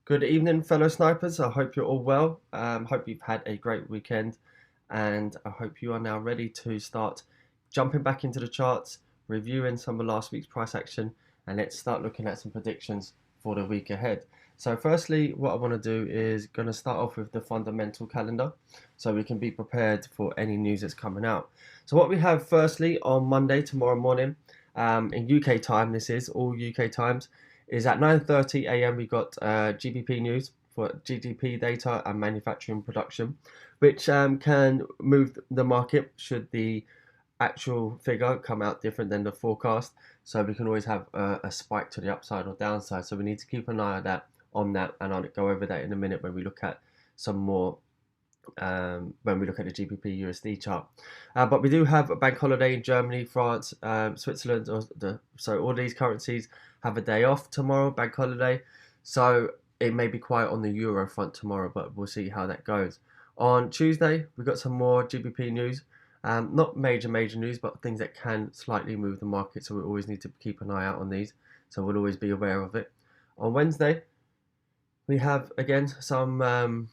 Good evening, fellow snipers. I hope you're all well. Hope you've had a great weekend, and I hope you are now ready to start jumping back into the charts, reviewing some of last week's price action, and let's start looking at some predictions for the week ahead. So, firstly, what I want to do is going to start off with the fundamental calendar, so we can be prepared for any news that's coming out. So, what we have firstly on Monday, tomorrow morning, in UK time, this is all UK times is at 9:30 a.m. we got GBP news for GDP data and manufacturing production, which can move the market should the actual figure come out different than the forecast. So we can always have a spike to the upside or downside. So we need to keep an eye on that, and I'll go over that in a minute when we look at some more when we look at the GBP USD chart. But we do have a bank holiday in Germany, France, Switzerland, so all these currencies have a day off tomorrow, bank holiday. So it may be quiet on the Euro front tomorrow, but we'll see how that goes. On Tuesday, we've got some more GBP news. Not major news, but things that can slightly move the market. So we always need to keep an eye out on these. So we'll always be aware of it. On Wednesday, we have again some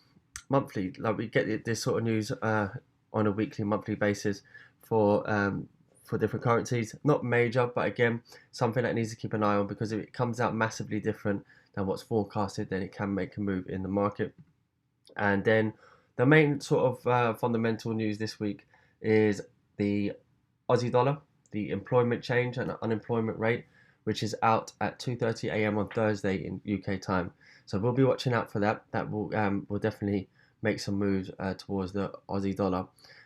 monthly, like we get this sort of news on a weekly, monthly basis for different currencies. Not major, but again, something that needs to keep an eye on, because if it comes out massively different than what's forecasted, then it can make a move in the market. And then the main sort of fundamental news this week is the Aussie dollar, the employment change and unemployment rate, which is out at 2:30 a.m. on Thursday in UK time. So we'll be watching out for that. That will definitely make some moves towards the Aussie dollar.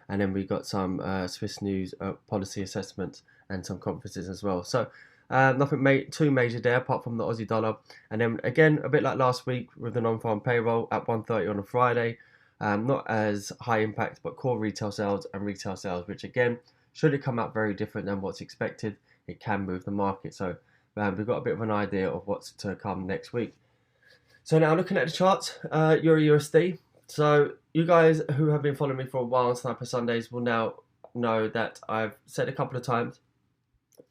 And then we got some Swiss news, policy assessments, and some conferences as well. So nothing too major there apart from the Aussie dollar. And then again, a bit like last week with the non-farm payroll at 1:30 on a Friday. Not as high impact, but core retail sales and retail sales, which again, should it come out very different than what's expected, it can move the market. So we've got a bit of an idea of what's to come next week. So now looking at the charts, Euro USD. So you guys who have been following me for a while on Sniper Sundays will now know that I've said a couple of times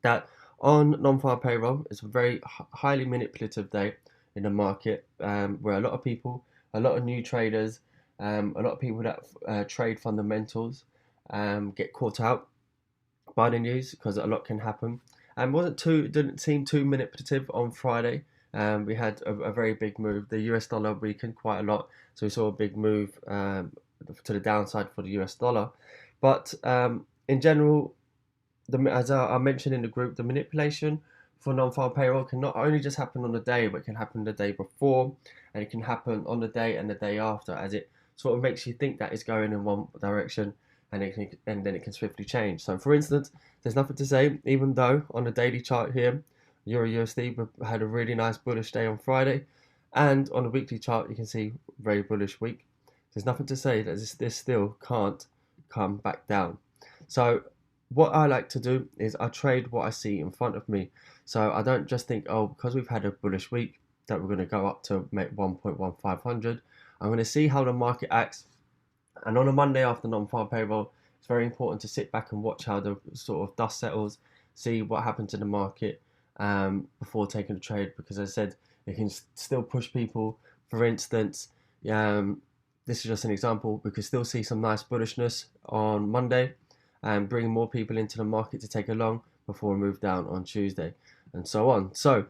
that on non-farm payroll, it's a very highly manipulative day in the market, where a lot of people, a lot of new traders, a lot of people that trade fundamentals get caught out by the news, because a lot can happen. And didn't seem too manipulative on Friday. We had a very big move. The US dollar weakened quite a lot, so we saw a big move to the downside for the US dollar. But in general, as I mentioned in the group, the manipulation for non-farm payroll can not only just happen on the day, but it can happen the day before, and it can happen on the day and the day after, as it sort of makes you think that it's going in one direction, and then it can swiftly change. So, for instance, there's nothing to say, even though on the daily chart here, Euro USD had a really nice bullish day on Friday, and on the weekly chart, you can see very bullish week. There's nothing to say that this still can't come back down. So what I like to do is I trade what I see in front of me. So I don't just think, oh, because we've had a bullish week, that we're going to go up to make 1.1500. I'm going to see how the market acts. And on a Monday after non-farm payroll, it's very important to sit back and watch how the sort of dust settles, see what happened to the market before taking a trade, because as I said, it can still push people. For instance, this is just an example, we could still see some nice bullishness on Monday and bring more people into the market to take a long before we move down on Tuesday, and so on. So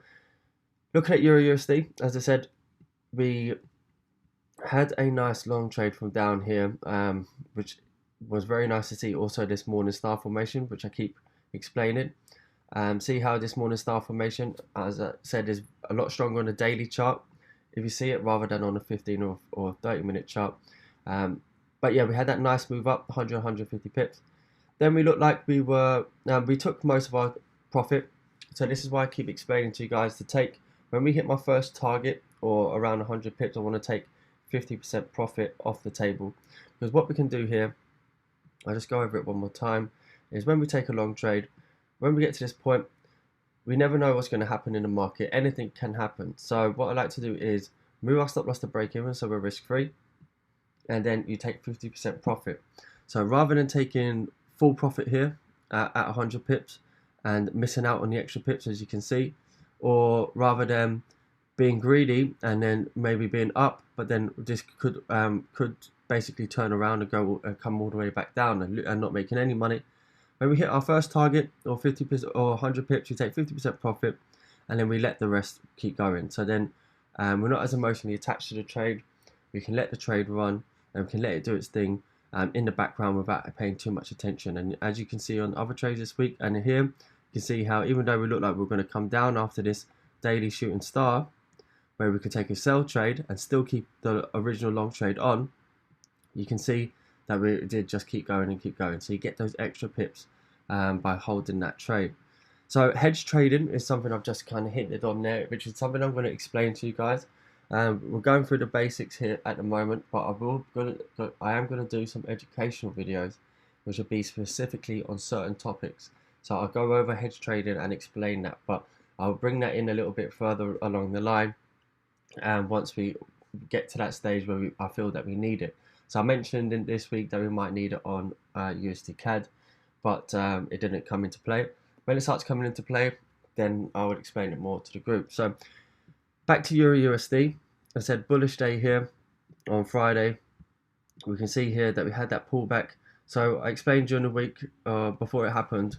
looking at Euro USD, as I said, we had a nice long trade from down here, which was very nice to see. Also this morning star formation, which I keep explaining. See how this morning star formation, as I said, is a lot stronger on a daily chart if you see it, rather than on a 15 or 30 minute chart. But yeah, we had that nice move up, 150 pips. Then we looked like we took most of our profit. So this is why I keep explaining to you guys to take, when we hit my first target or around 100 pips, I want to take 50% profit off the table. Because what we can do here, I'll just go over it one more time, is when we take a long trade, when we get to this point, we never know what's going to happen in the market. Anything can happen. So what I like to do is move our stop loss to break even, so we're risk free, and then you take 50% profit. So rather than taking full profit here at 100 pips and missing out on the extra pips, as you can see, or rather than being greedy and then maybe being up, but then this could basically turn around and go come all the way back down and not making any money. When we hit our first target, or 50% or 100 pips, we take 50% profit, and then we let the rest keep going. So then we're not as emotionally attached to the trade. We can let the trade run, and we can let it do its thing in the background without paying too much attention. And as you can see on other trades this week and here, you can see how even though we look like we're going to come down after this daily shooting star, where we could take a sell trade and still keep the original long trade on, you can see that we did just keep going and keep going. So you get those extra pips by holding that trade. So hedge trading is something I've just kind of hinted on there, which is something I'm going to explain to you guys. We're going through the basics here at the moment, but I am going to do some educational videos, which will be specifically on certain topics. So I'll go over hedge trading and explain that, but I'll bring that in a little bit further along the line. And once we get to that stage where I feel that we need it. So I mentioned in this week that we might need it on USD CAD, but it didn't come into play. When it starts coming into play, then I would explain it more to the group. So back to Euro USD. I said bullish day here on Friday. We can see here that we had that pullback. So I explained during the week before it happened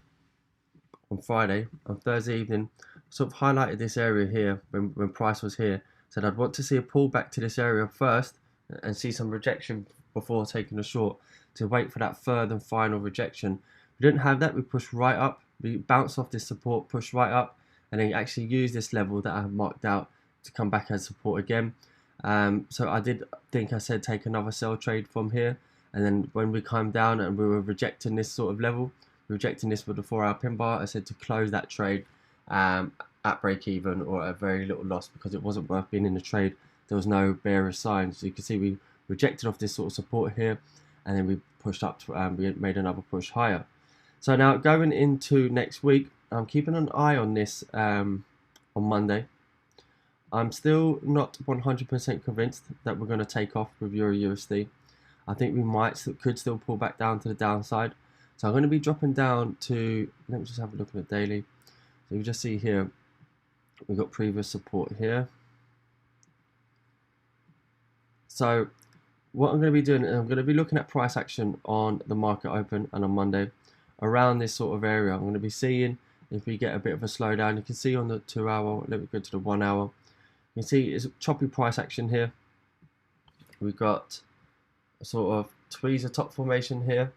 on Friday, on Thursday evening, sort of highlighted this area here when price was here. Said I'd want to see a pullback to this area first and see some rejection before taking a short, to wait for that third and final rejection. We didn't have that. We pushed right up. We bounced off this support, pushed right up, and then actually used this level that I have marked out to come back as support again. So I did think I said take another sell trade from here, and then when we came down and we were rejecting this sort of level, rejecting this with the 4-hour pin bar, I said to close that trade at break even or at very little loss, because it wasn't worth being in the trade. There was no bearish signs. So you can see we rejected off this sort of support here, and then we pushed up to, we made another push higher. So now going into next week, I'm keeping an eye on this on Monday. I'm still not 100% convinced that we're going to take off with Euro USD. I think we could still pull back down to the downside. So I'm going to be dropping down to, let me just have a look at the daily. So you just see here, we've got previous support here. So what I'm going to be doing, I'm going to be looking at price action on the market open and on Monday around this sort of area. I'm going to be seeing if we get a bit of a slowdown. You can see on the 2-hour, let me go to the 1 hour. You can see it's choppy price action here. We've got a sort of tweezer top formation here.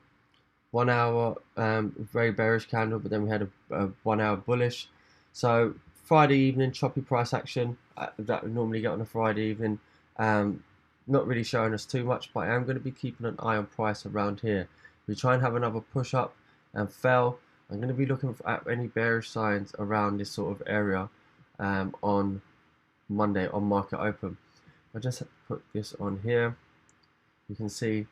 1 hour, very bearish candle, but then we had a 1 hour bullish. So Friday evening, choppy price action that we normally get on a Friday evening. Not really showing us too much, but I am going to be keeping an eye on price around here. We try and have another push up and fell. I'm going to be looking at any bearish signs around this sort of area on Monday on market open. I'll just put this on here. You can see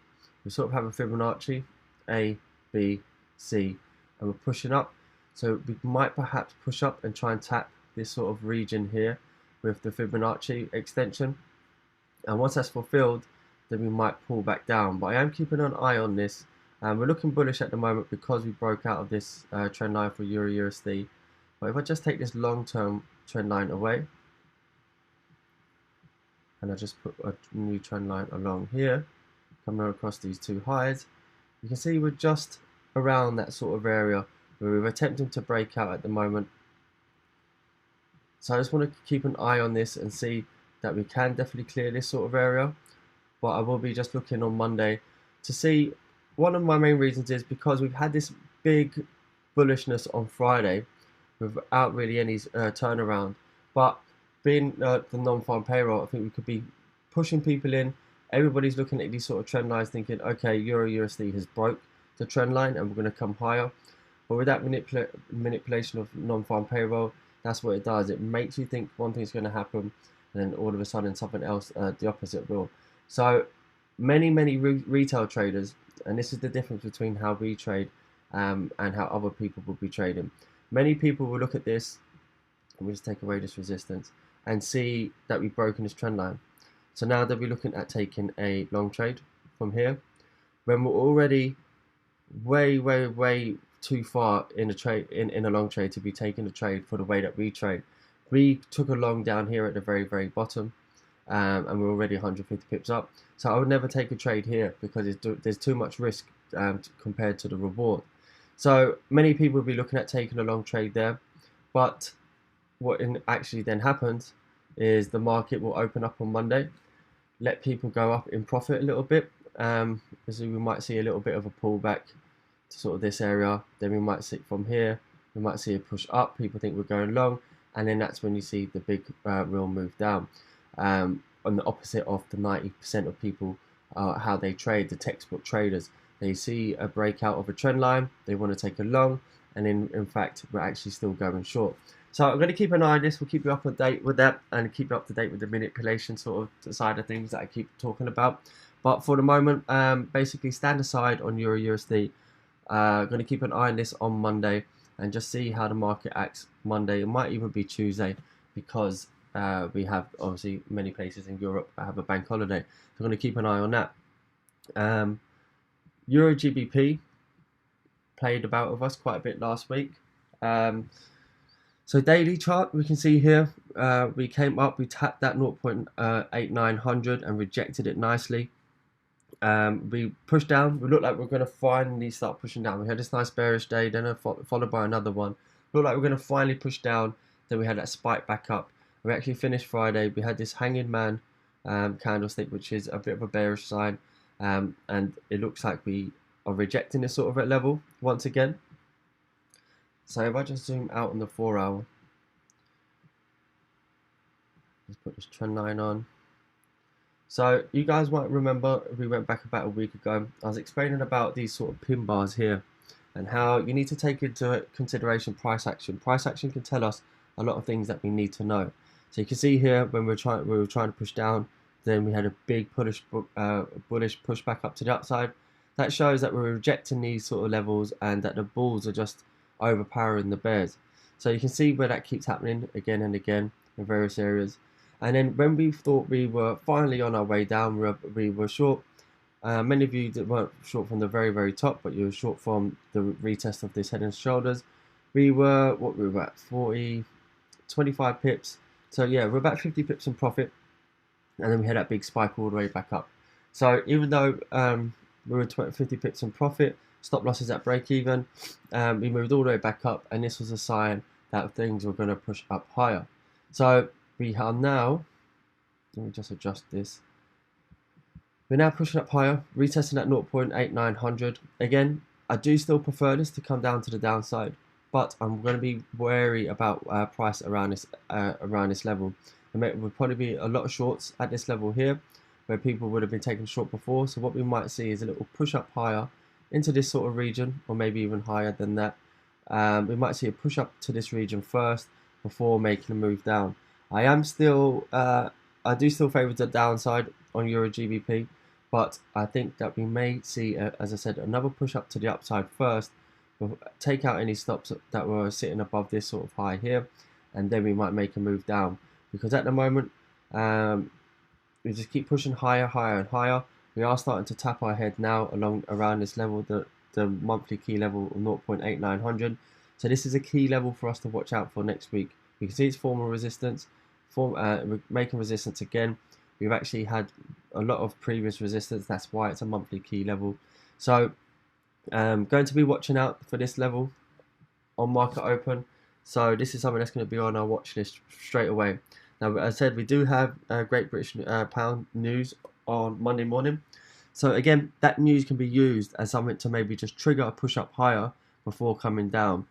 we sort of have a Fibonacci, A, B, C, and we're pushing up. So we might perhaps push up and try and tap this sort of region here with the Fibonacci extension. And once that's fulfilled, then we might pull back down. But I am keeping an eye on this. We're looking bullish at the moment because we broke out of this trend line for Euro USD. But if I just take this long-term trend line away, and I just put a new trend line along here, coming across these two highs, you can see we're just around that sort of area where we're attempting to break out at the moment. So I just want to keep an eye on this and see that we can definitely clear this sort of area. But I will be just looking on Monday to see. One of my main reasons is because we've had this big bullishness on Friday without really any turnaround. But being the non-farm payroll, I think we could be pushing people in. Everybody's looking at these sort of trend lines thinking, okay, Euro USD has broke the trend line and we're going to come higher. But with that manipulation of non-farm payroll, that's what it does. It makes you think one thing's going to happen, and then all of a sudden something else, the opposite will. So many retail traders, and this is the difference between how we trade and how other people will be trading. Many people will look at this, and we just take away this resistance, and see that we've broken this trend line. So now they'll be looking at taking a long trade from here, when we're already way too far in a trade, in a long trade, to be taking a trade for the way that we trade. We took a long down here at the very bottom, and we're already 150 pips up. So I would never take a trade here because there's too much risk compared to the reward. So many people will be looking at taking a long trade there, but what actually then happens is the market will open up on Monday, let people go up in profit a little bit. So we might see a little bit of a pullback to sort of this area. Then we might see from here, we might see a push up. People think we're going long, and then that's when you see the big real move down. On the opposite of the 90% of people, how they trade, the textbook traders, they see a breakout of a trend line, they want to take a long, and in fact we're actually still going short. So I'm going to keep an eye on this. We'll keep you up to date with that, and keep you up to date with the manipulation sort of side of things that I keep talking about. But for the moment, basically stand aside on Euro USD. Going to keep an eye on this on Monday and just see how the market acts Monday. It might even be Tuesday because we have obviously many places in Europe that have a bank holiday. So I'm going to keep an eye on that. Euro GBP played about with us quite a bit last week. So daily chart, we can see here, we came up, we tapped that 0.8900 and rejected it nicely. We pushed down, we looked like we're going to finally start pushing down. We had this nice bearish day, then followed by another one. Looked like we're going to finally push down, then we had that spike back up. We actually finished Friday, we had this hanging man candlestick, which is a bit of a bearish sign, and it looks like we are rejecting this sort of at level once again. So if I just zoom out on the 4 hour, let's put this trend line on. So you guys might remember we went back about a week ago. I was explaining about these sort of pin bars here and how you need to take into consideration price action. Price action can tell us a lot of things that we need to know. So you can see here when we were trying to push down, then we had a big bullish push back up to the upside. That shows that we're rejecting these sort of levels and that the bulls are just overpowering the bears. So you can see where that keeps happening again and again in various areas. And then when we thought we were finally on our way down, we were short. Many of you weren't short from the very top, but you were short from the retest of this head and shoulders. We were at 25 pips. So yeah, we're about 50 pips in profit, and then we had that big spike all the way back up. So even though we were 50 pips in profit, stop losses at break even, we moved all the way back up, and this was a sign that things were going to push up higher. So we are now, let me just adjust this. We're now pushing up higher, retesting at 0.8900. Again, I do still prefer this to come down to the downside, but I'm going to be wary about price around this level. There will probably be a lot of shorts at this level here, where people would have been taking short before. So what we might see is a little push up higher into this sort of region, or maybe even higher than that. We might see a push up to this region first before making a move down. I do still favour the downside on Euro GBP, but I think that we may see, as I said, another push up to the upside first. We'll take out any stops that were sitting above this sort of high here, and then we might make a move down. Because at the moment, we just keep pushing higher and higher. We are starting to tap our head now around this level, the monthly key level of 0.8900. So this is a key level for us to watch out for next week. You can see it's forming resistance. We're making resistance again. We've actually had a lot of previous resistance. That's why it's a monthly key level. So going to be watching out for this level on market open. So this is something that's going to be on our watch list straight away. Now, as I said, we do have Great British Pound news on Monday morning. So again, that news can be used as something to maybe just trigger a push up higher before coming down,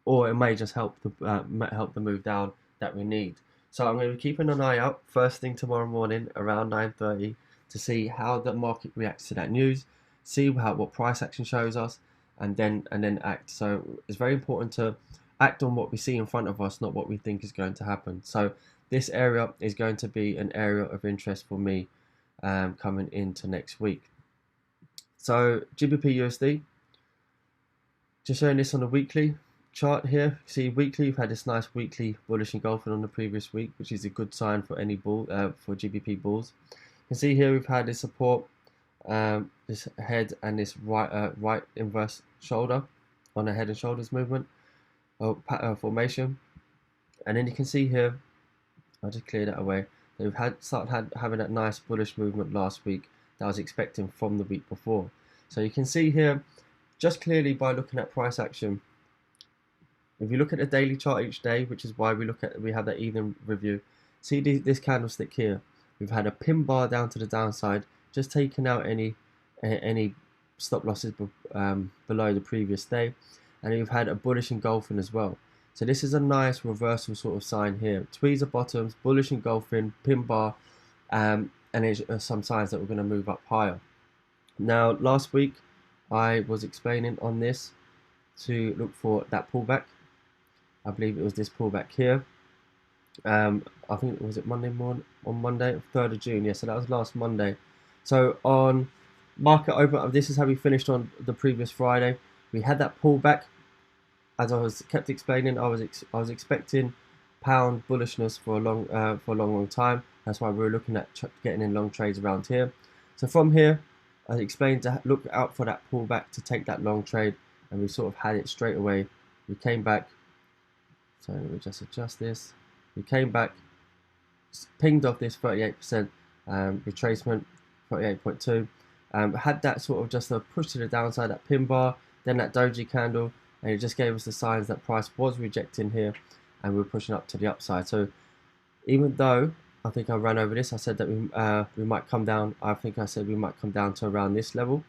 or it may just help the move down that we need. So I'm going to be keeping an eye out first thing tomorrow morning around 9:30 to see how the market reacts to that news, see what price action shows us, and then act. So it's very important to act on what we see in front of us, not what we think is going to happen. So this area is going to be an area of interest for me coming into next week. So GBP USD, just showing this on the weekly chart here. See, weekly, we've had this nice weekly bullish engulfing on the previous week, which is a good sign for any bull for GBP bulls. You can see here we've had this support, this head and this right inverse shoulder on a head and shoulders movement or formation. And then you can see here, I'll just clear that away. They've started having that nice bullish movement last week that I was expecting from the week before. So you can see here, just clearly by looking at price action, if you look at the daily chart each day, which is why we have that evening review, see this candlestick here. We've had a pin bar down to the downside, just taking out any stop losses below the previous day, and we've had a bullish engulfing as well. So this is a nice reversal sort of sign here. Tweezer bottoms, bullish engulfing, pin bar, and there's some signs that we're going to move up higher. Now, last week I was explaining on this to look for that pullback. I believe it was this pullback here. I think was it Monday morning, on Monday, 3rd of June. Yeah, so that was last Monday. So on market open, this is how we finished on the previous Friday. We had that pullback. As I was kept explaining, I was expecting pound bullishness for a long time. That's why we were looking at getting in long trades around here. So from here, I explained to look out for that pullback to take that long trade, and we sort of had it straight away. We came back. So let me just adjust this. We came back, pinged off this 38% retracement, 38.2. Had that sort of just a push to the downside, that pin bar, then that doji candle, and it just gave us the signs that price was rejecting here, and we're pushing up to the upside. So even though I think I ran over this, I said that we might come down. I think I said we might come down to around this level,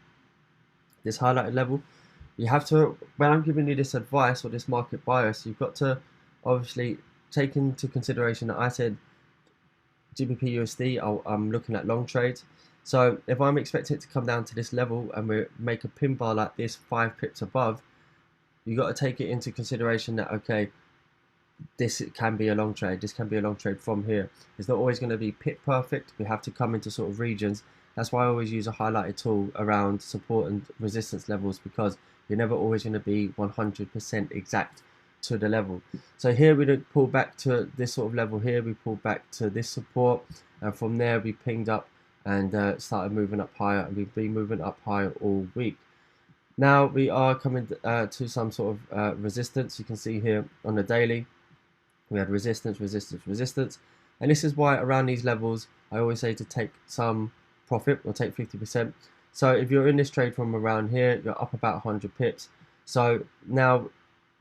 this highlighted level. You have to, when I'm giving you this advice or this market bias, you've got to obviously take into consideration that I said GBP USD, I'm looking at long trades. So if I'm expecting it to come down to this level and we make a pin bar like this 5 pips above, you got to take it into consideration that, okay, this can be a long trade. This can be a long trade from here. It's not always going to be pit perfect. We have to come into sort of regions. That's why I always use a highlighted tool around support and resistance levels, because you're never always going to be 100% exact to the level. So here we didn't pull back to this sort of level here. We pulled back to this support, and from there we pinged up and started moving up higher, and we've been moving up higher all week. Now we are coming to some sort of resistance. You can see here on the daily, we had resistance, resistance, resistance. And this is why around these levels, I always say to take some profit or take 50%. So if you're in this trade from around here, you're up about 100 pips. So now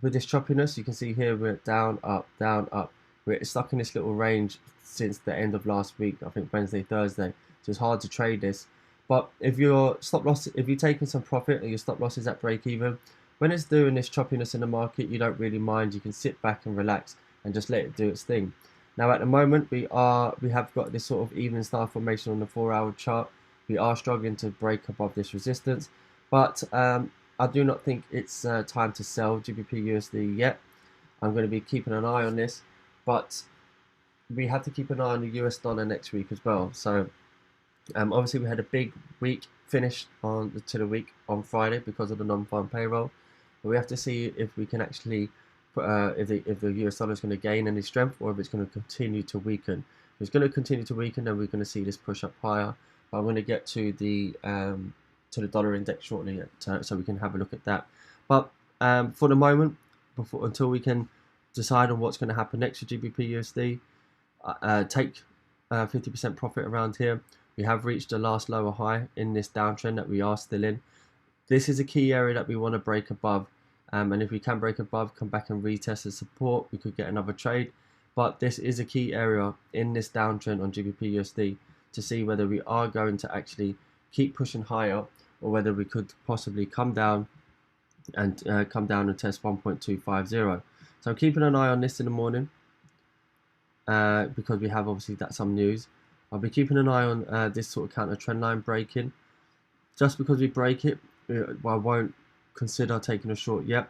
with this choppiness, you can see here we're down, up, down, up. We're stuck in this little range since the end of last week, I think Wednesday, Thursday. So it's hard to trade this. But if your stop loss, if you're taking some profit and your stop loss is at break even, when it's doing this choppiness in the market, you don't really mind. You can sit back and relax and just let it do its thing. Now at the moment we have got this sort of evening star formation on the 4-hour chart. We are struggling to break above this resistance, but I do not think it's time to sell GBP USD yet. I'm going to be keeping an eye on this, but we have to keep an eye on the US dollar next week as well. So obviously we had a big week finish to the week on Friday because of the non-farm payroll, but we have to see if we can actually if the US dollar is going to gain any strength or if it's going to continue to weaken. If it's going to continue to weaken, then we're going to see this push up higher. But I'm going to get to the dollar index shortly, so we can have a look at that. But for the moment, until we can decide on what's going to happen next to GBP USD, take 50% profit around here. We have reached the last lower high in this downtrend that we are still in. This is a key area that we want to break above. And if we can break above, come back and retest the support, we could get another trade. But this is a key area in this downtrend on GBP USD to see whether we are going to actually keep pushing higher, or whether we could possibly come down and test 1.250. So I'm keeping an eye on this in the morning because we have obviously some news. I'll be keeping an eye on this sort of counter trend line breaking. Just because we break it, I won't consider taking a short yet.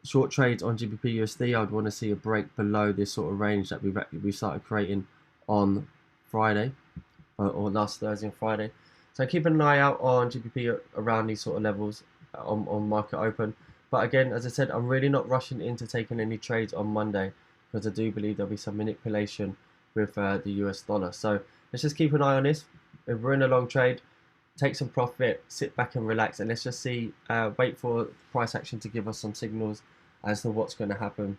Short trades on GBP USD, I would want to see a break below this sort of range that we started creating on Friday or last Thursday and Friday. So keeping an eye out on GBP around these sort of levels on market open. But again, as I said, I'm really not rushing into taking any trades on Monday because I do believe there'll be some manipulation with the US dollar. So let's just keep an eye on this. If we're in a long trade, take some profit, sit back and relax, and let's just see, wait for price action to give us some signals as to what's going to happen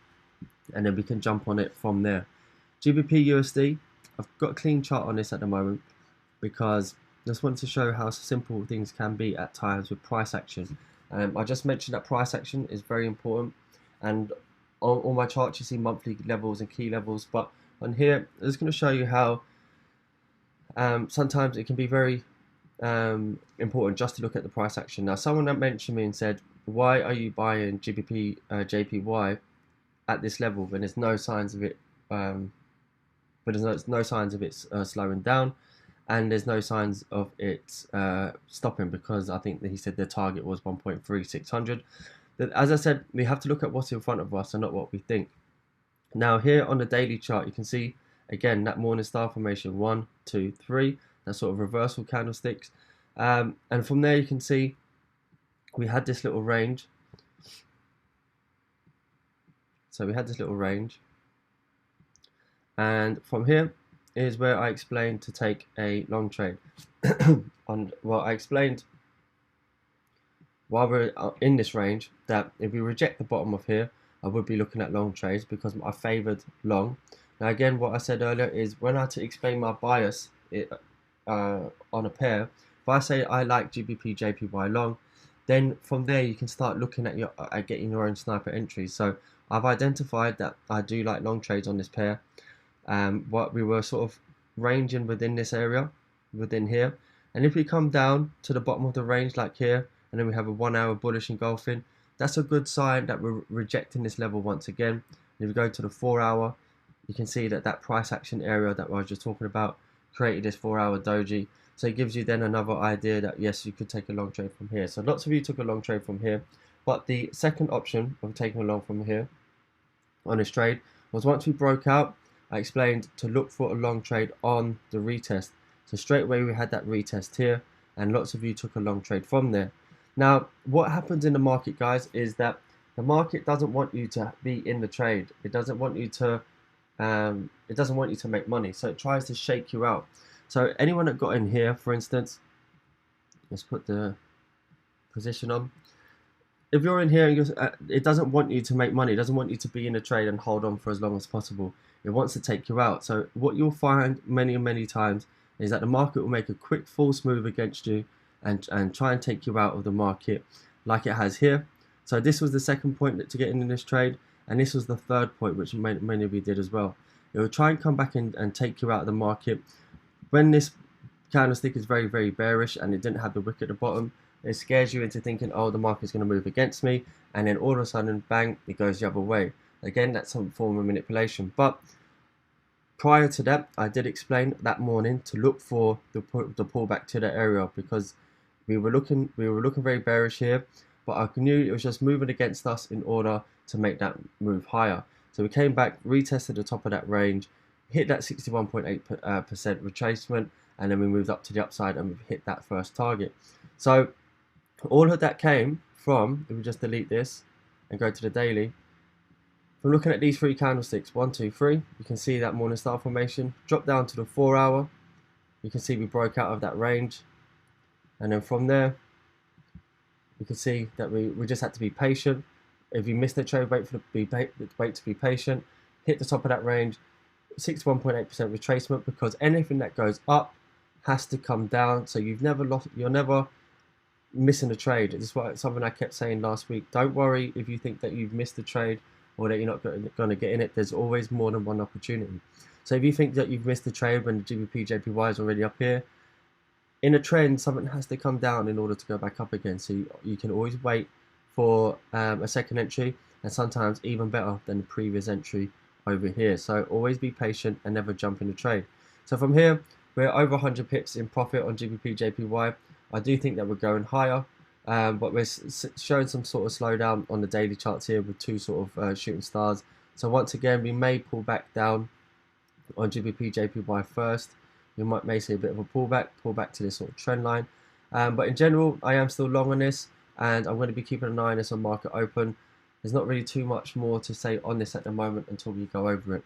and then we can jump on it from there. GBP USD, I've got a clean chart on this at the moment because I just wanted to show how simple things can be at times with price action. I just mentioned that price action is very important, and on my chart you see monthly levels and key levels, but on here I'm just going to show you how sometimes it can be very important just to look at the price action. Now, someone that mentioned me and said, why are you buying GBP JPY at this level when there's no signs of it but there's no signs of it slowing down, and there's no signs of it stopping, because I think that he said the target was 1.3600. As I said, we have to look at what's in front of us and not what we think. Now here on the daily chart, you can see again that morning star formation, 1, 2, 3, that sort of reversal candlesticks, and from there you can see we had this little range. So we had this little range, and from here is where I explained to take a long trade. I explained while we're in this range that if we reject the bottom of here, I would be looking at long trades because I favoured long. Now again, what I said earlier is when I had to explain my bias on a pair, if I say I like GBP JPY long, then from there you can start looking at getting your own sniper entries. So I've identified that I do like long trades on this pair. What we were sort of ranging within this area, within here, and if we come down to the bottom of the range like here, and then we have a 1 hour bullish engulfing, that's a good sign that we're rejecting this level once again. And if we go to the 4 hour, you can see that that price action area that I was just talking about created this 4 hour doji. So it gives you then another idea that yes, you could take a long trade from here. So lots of you took a long trade from here, but the second option of taking a long from here on this trade was once we broke out, I explained to look for a long trade on the retest. So straight away we had that retest here, and lots of you took a long trade from there. Now, what happens in the market, guys, is that the market doesn't want you to be in the trade. It doesn't want you to make money. So it tries to shake you out. So anyone that got in here, for instance, let's put the position on. If you're in here and it doesn't want you to make money, it doesn't want you to be in a trade and hold on for as long as possible. It wants to take you out. So what you'll find many times is that the market will make a quick false move against you and try and take you out of the market like it has here. So this was the second point to get in this trade, and this was the third point, which many of you did as well. It will try and come back in and take you out of the market. When this candlestick is very bearish and it didn't have the wick at the bottom, it scares you into thinking, oh, the market's going to move against me, and then all of a sudden, bang, it goes the other way. Again, that's some form of manipulation. But prior to that, I did explain that morning to look for the pullback to the area, because we were looking very bearish here, but I knew it was just moving against us in order to make that move higher. So we came back, retested the top of that range, hit that 61.8% retracement, and then we moved up to the upside and we've hit that first target. So all of that came from, if we just delete this and go to the daily, from looking at these three candlesticks, 1, 2, 3, you can see that morning star formation, drop down to the 4 hour, you can see we broke out of that range, and then from there, you can see that we just had to be patient. If you missed the trade, wait to be patient, hit the top of that range, 61.8% retracement, because anything that goes up has to come down. So you're never missing a trade. This is something I kept saying last week. Don't worry if you think that you've missed a trade or that you're not going to get in it. There's always more than one opportunity. So if you think that you've missed a trade when the GBP JPY is already up here, in a trend, something has to come down in order to go back up again. So you can always wait for a second entry, and sometimes even better than the previous entry over here. So always be patient and never jump in the trade. So from here, we're over 100 pips in profit on GBP JPY. I do think that we're going higher, but we're showing some sort of slowdown on the daily charts here with two sort of shooting stars. So once again, we may pull back down on GBP JPY first. You may see a bit of a pull back to this sort of trend line. But in general, I am still long on this, and I'm going to be keeping an eye on this on market open. There's not really too much more to say on this at the moment until we go over it,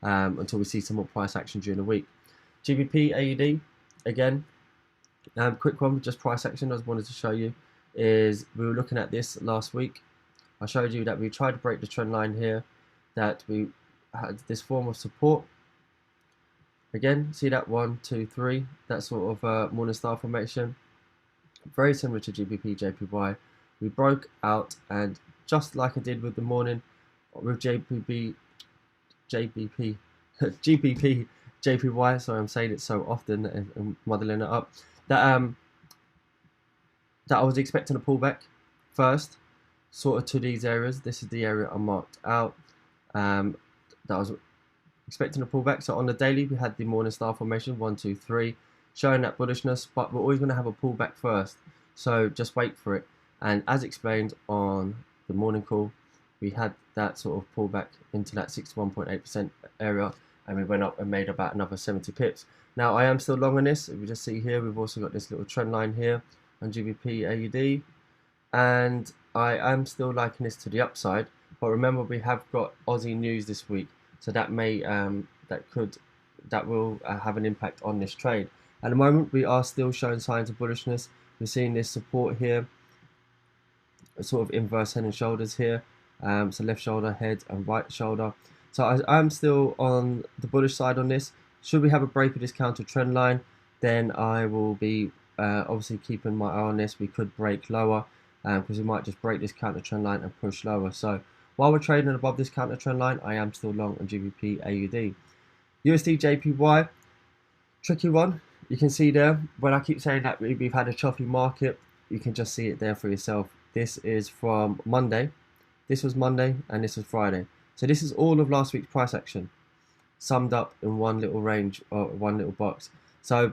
until we see some more price action during the week. GBP AUD, again, quick one, just price action I just wanted to show you is we were looking at this last week. I showed you that we tried to break the trend line here that we had this form of support. Again, see that 1, 2, 3, that sort of morning star formation, very similar to GBP, JPY. We broke out, and just like I did with the morning with GBP, JPY. Sorry, I'm saying it so often and muddling it up. That I was expecting a pullback first, sort of to these areas. This is the area I marked out. That I was expecting a pullback. So on the daily, we had the morning star formation 1, 2, 3, showing that bullishness, but we're always going to have a pullback first. So just wait for it. And as explained on the morning call, we had that sort of pullback into that 61.8% area, and we went up and made about another 70 pips. Now I am still long on this. If you just see here, we've also got this little trend line here on GBP AUD, and I am still liking this to the upside. But remember, we have got Aussie news this week, so that may that will have an impact on this trade. At the moment, we are still showing signs of bullishness. We're seeing this support here, a sort of inverse head and shoulders here. So left shoulder, head, and right shoulder. So I'm still on the bullish side on this. Should we have a break of this counter trend line, then I will be obviously keeping my eye on this. We could break lower because we might just break this counter trend line and push lower. So while we're trading above this counter trend line, I am still long on GBP AUD. USD JPY, tricky one. You can see there, when I keep saying that we've had a choppy market, you can just see it there for yourself. This is from Monday. This was Monday and this was Friday. So this is all of last week's price action summed up in one little range or one little box. So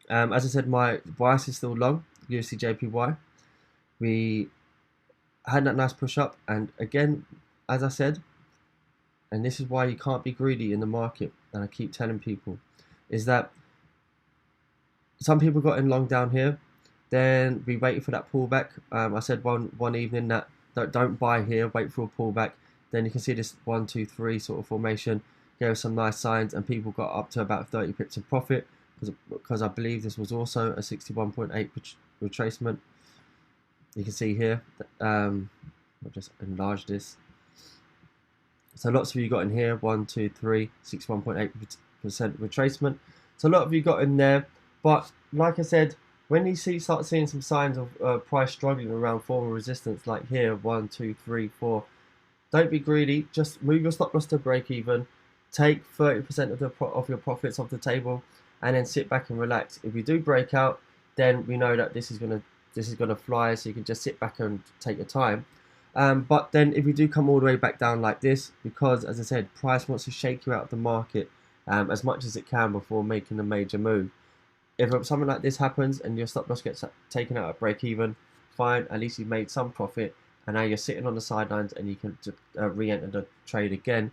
as I said, my bias is still long, USD JPY. We had that nice push up, and again, as I said, and this is why you can't be greedy in the market, and I keep telling people, is that some people got in long down here, then we waited for that pullback. I said one evening that don't buy here, wait for a pullback. Then you can see this 1, 2, 3 sort of formation gave us some nice signs, and people got up to about 30 pips of profit because I believe this was also a 61.8 retracement. You can see here, I'll just enlarge this. So lots of you got in here, 1, 2, 3, 61.8% retracement. So a lot of you got in there, but like I said, when you start seeing some signs of price struggling around form of resistance, like here, 1, 2, 3, 4, don't be greedy. Just move your stop loss to break even. Take 30% of your profits off the table, and then sit back and relax. If we do break out, then we know that this is gonna fly. So you can just sit back and take your time. But then if we do come all the way back down like this, because as I said, price wants to shake you out of the market as much as it can before making a major move. If something like this happens and your stop loss gets taken out at break even, fine, at least you've made some profit, and now you're sitting on the sidelines and you can re-enter the trade again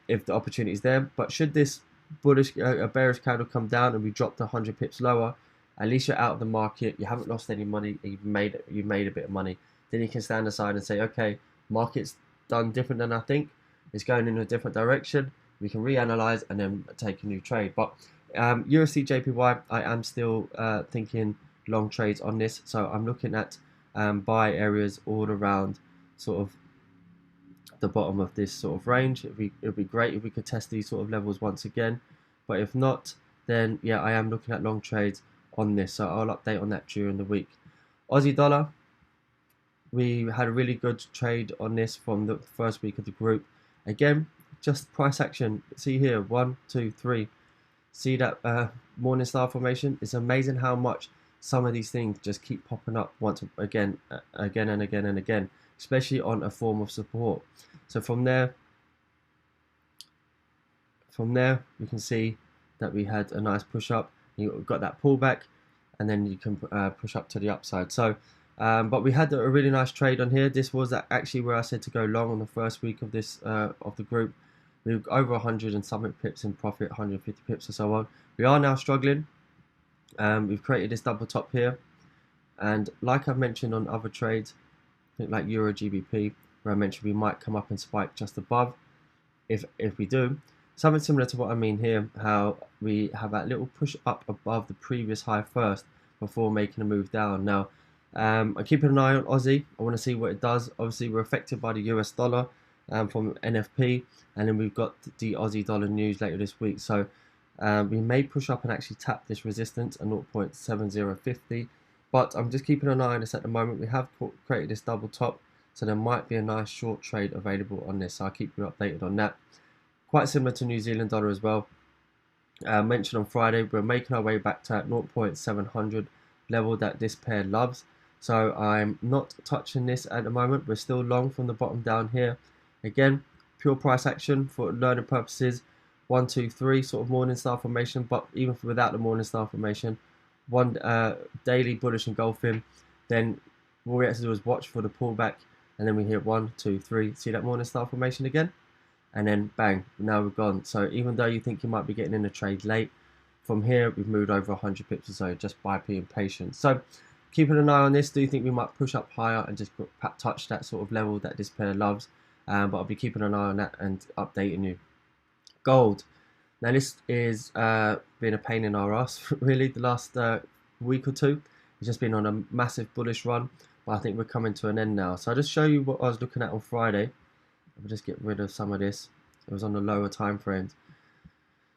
if the opportunity is there. But should this bearish candle come down and we drop to 100 pips lower, at least you're out of the market, you haven't lost any money, you've made a bit of money. Then you can stand aside and say, okay, market's done different than I think, it's going in a different direction, we can reanalyze and then take a new trade. But USD JPY, I am still thinking long trades on this, so I'm looking at buy areas all around sort of the bottom of this sort of range. It'd be great if we could test these sort of levels once again, but if not, then yeah, I am looking at long trades on this, so I'll update on that during the week. Aussie dollar, we had a really good trade on this from the first week of the group. Again, just price action. See here, 1, 2, 3. See that morning star formation? It's amazing how much some of these things just keep popping up once again and again, especially on a form of support. So from there we can see that we had a nice push up. You got that pullback, and then you can push up to the upside. So but we had a really nice trade on here. This was actually where I said to go long on the first week of this of the group. We were over 100 and something pips in profit, 150 pips or so on. We are now struggling. We've created this double top here, and like I've mentioned on other trades, I think like Euro GBP, where I mentioned we might come up and spike just above. If we do, something similar to what I mean here, how we have that little push up above the previous high first before making a move down. Now I'm keeping an eye on Aussie. I want to see what it does. Obviously we're affected by the US dollar, from NFP, and then we've got the Aussie dollar news later this week. So we may push up and actually tap this resistance at 0.7050, but I'm just keeping an eye on this at the moment. We have created this double top, so there might be a nice short trade available on this, so I'll keep you updated on that. Quite similar to New Zealand dollar as well. Mentioned on Friday, we're making our way back to that 0.700 level that this pair loves. So I'm not touching this at the moment. We're still long from the bottom down here. Again, pure price action for learning purposes. 1, 2, 3 sort of morning star formation, but even without the morning star formation, one daily bullish engulfing. Then all we have to do is watch for the pullback, and then we hit 1, 2, 3. See that morning star formation again? And then bang, now we're gone. So even though you think you might be getting in a trade late, from here we've moved over 100 pips or so just by being patient. So keeping an eye on this. Do you think we might push up higher and just touch that sort of level that this pair loves? But I'll be keeping an eye on that and updating you. Gold. Now this is been a pain in our ass really the last week or two. It's just been on a massive bullish run, but I think we're coming to an end now. So I'll just show you what I was looking at on Friday. I'll just get rid of some of this. It was on the lower time frames.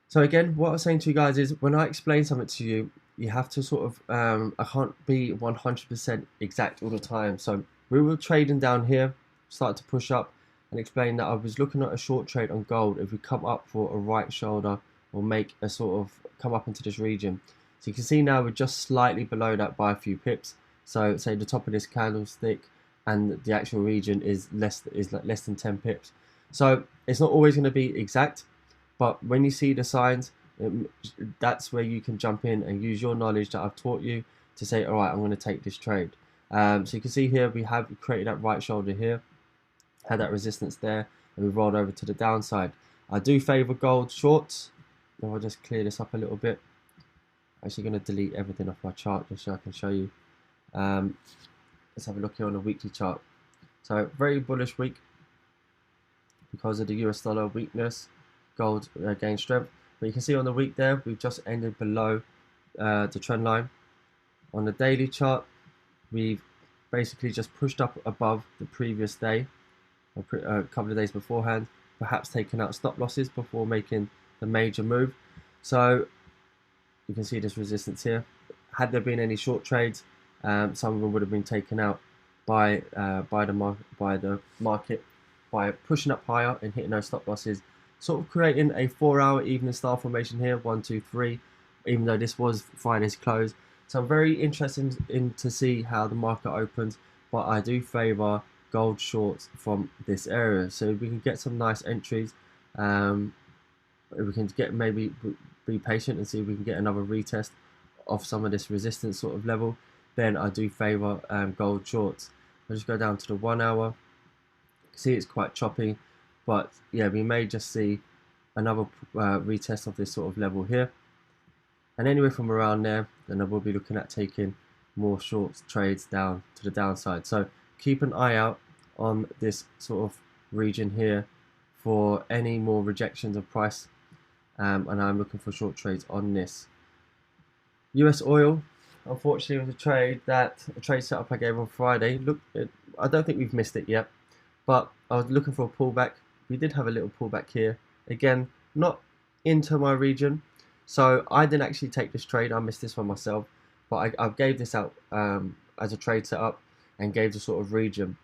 So again, what I was saying to you guys is when I explain something to you, you have to sort of, I can't be 100% exact all the time. So we were trading down here, started to push up, and explain that I was looking at a short trade on gold if we come up for a right shoulder or make a sort of come up into this region. So you can see now we're just slightly below that by a few pips. So say the top of this candlestick and the actual region is less than 10 pips. So it's not always going to be exact, but when you see the signs, that's where you can jump in and use your knowledge that I've taught you to say, all right, I'm going to take this trade. So you can see here we have created that right shoulder here, had that resistance there, and we rolled over to the downside. I do favor gold shorts. Now I'll just clear this up a little bit. I'm actually going to delete everything off my chart just so I can show you. Let's have a look here on the weekly chart. So very bullish week because of the US dollar weakness. Gold gained strength, but you can see on the week there we've just ended below the trend line. On the daily chart, we've basically just pushed up above the previous day, a couple of days beforehand, perhaps taking out stop losses before making the major move. So you can see this resistance here. Had there been any short trades, some of them would have been taken out by the market by pushing up higher and hitting those stop losses, sort of creating a 4-hour evening star formation here, 1, 2, 3. Even though this was Friday's close, so I'm very interested in to see how the market opens. But I do favour gold shorts from this area, so if we can get some nice entries, if we can get maybe be patient and see if we can get another retest of some of this resistance sort of level, then I do favour gold shorts. I'll just go down to the 1 hour. See, it's quite choppy, but yeah, we may just see another retest of this sort of level here, and anywhere from around there, then I will be looking at taking more short trades down to the downside. So keep an eye out on this sort of region here for any more rejections of price, and I'm looking for short trades on this. US oil, unfortunately, was a trade setup I gave on Friday. Look, I don't think we've missed it yet, but I was looking for a pullback. We did have a little pullback here. Again, not into my region, so I didn't actually take this trade. I missed this one myself, but I gave this out as a trade setup and gave the sort of region.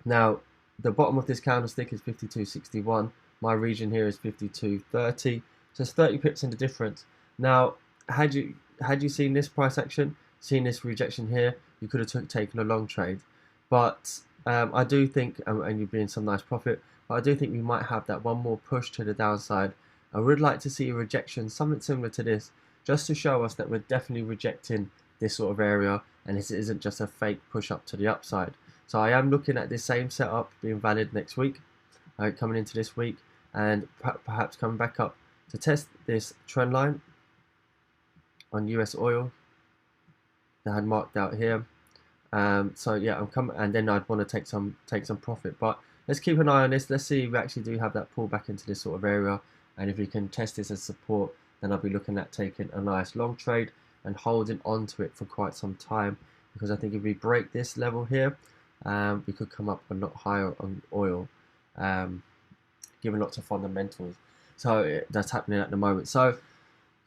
Now, the bottom of this candlestick is 52.61. My region here is 52.30. So it's 30 pips in the difference. Now, had you seen this price action, seen this rejection here, you could have taken a long trade. But I do think, and you've been in some nice profit, but I do think we might have that one more push to the downside. I would like to see a rejection, something similar to this, just to show us that we're definitely rejecting this sort of area, and this isn't just a fake push up to the upside. So I am looking at this same setup being valid next week, coming into this week, and perhaps coming back up to test this trend line on US oil that I had marked out here. So yeah, I'm coming, and then I'd want to take some profit. But let's keep an eye on this. Let's see if we actually do have that pullback into this sort of area, and if we can test this as support, then I'll be looking at taking a nice long trade and holding on to it for quite some time, because I think if we break this level here, we could come up a lot higher on oil. given lots of fundamentals. So that's happening at the moment. So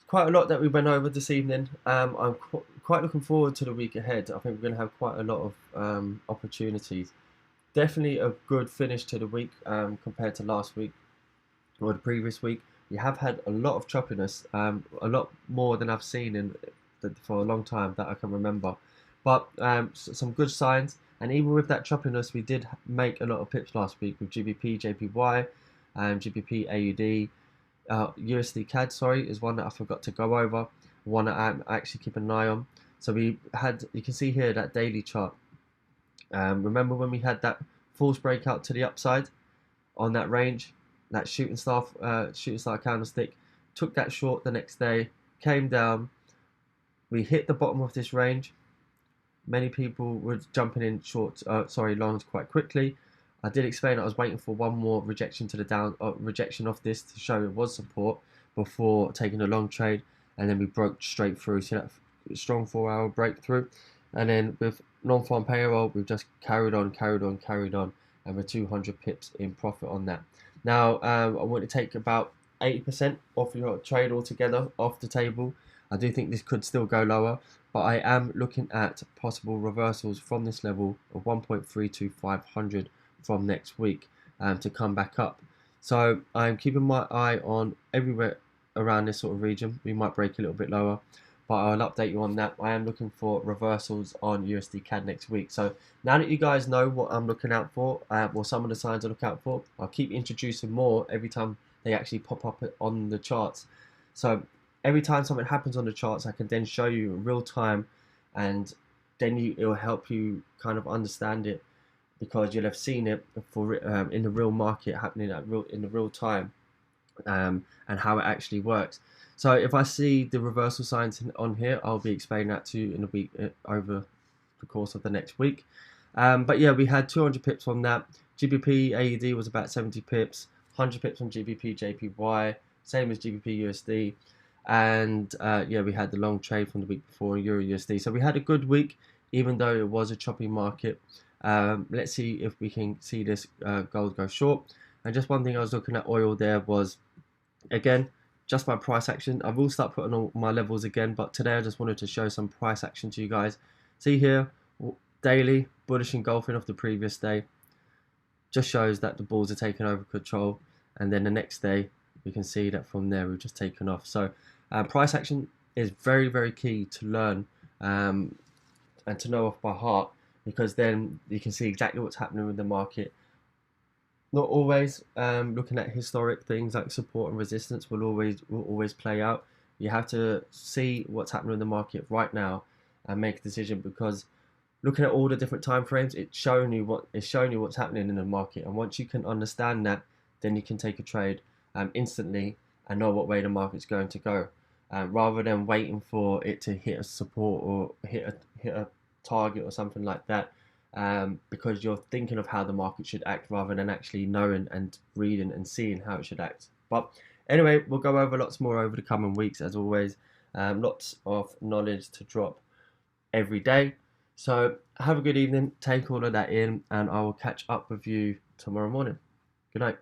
quite a lot that we went over this evening. I'm quite looking forward to the week ahead. I think we're going to have quite a lot of opportunities. Definitely a good finish to the week compared to last week or the previous week. We have had a lot of choppiness, a lot more than I've seen for a long time that I can remember. But some good signs. And even with that choppiness, we did make a lot of pips last week with GBP, JPY, GBP, AUD. USD CAD, sorry, is one that I forgot to go over. One that I'm actually keeping an eye on. So we had, you can see here that daily chart. Remember when we had that false breakout to the upside on that range, that shooting star candlestick, took that short the next day, came down. We hit the bottom of this range. Many people were jumping in longs quite quickly. I did explain I was waiting for one more rejection to the rejection of this to show it was support before taking a long trade, and then we broke straight through. See that strong 4-hour breakthrough, and then with non-farm payroll, we've just carried on, and we're 200 pips in profit on that. Now I want to take about 80% off your trade altogether off the table. I do think this could still go lower, but I am looking at possible reversals from this level of 1.32500 from next week to come back up. So I'm keeping my eye on everywhere around this sort of region. We might break a little bit lower, but I'll update you on that. I am looking for reversals on USD CAD next week. So now that you guys know what I'm looking out for, or some of the signs I look out for, I'll keep introducing more every time they actually pop up on the charts. So every time something happens on the charts, I can then show you in real time, and then it will help you kind of understand it, because you'll have seen it in the real market happening in the real time, and how it actually works. So if I see the reversal signs on here, I'll be explaining that to you in a week over the course of the next week. But yeah, we had 200 pips on that. GBP AUD was about 70 pips, 100 pips on GBP JPY, same as GBP USD. And yeah, we had the long trade from the week before in Euro USD. So we had a good week, even though it was a choppy market. Let's see if we can see this gold go short. And just one thing I was looking at oil there was, again, just my price action. I will start putting on my levels again, but today I just wanted to show some price action to you guys. See here, daily bullish engulfing of the previous day. Just shows that the bulls are taking over control, and then the next day we can see that from there we've just taken off. So price action is very, very key to learn and to know off by heart, because then you can see exactly what's happening with the market. Not always looking at historic things like support and resistance will always play out. You have to see what's happening in the market right now and make a decision, because looking at all the different time frames, it's showing you what's happening in the market. And once you can understand that, then you can take a trade instantly and know what way the market's going to go, rather than waiting for it to hit a support or hit a target or something like that, because you're thinking of how the market should act rather than actually knowing and reading and seeing how it should act. But anyway, we'll go over lots more over the coming weeks, as always. Lots of knowledge to drop every day. So have a good evening, take all of that in, and I will catch up with you tomorrow morning. Good night.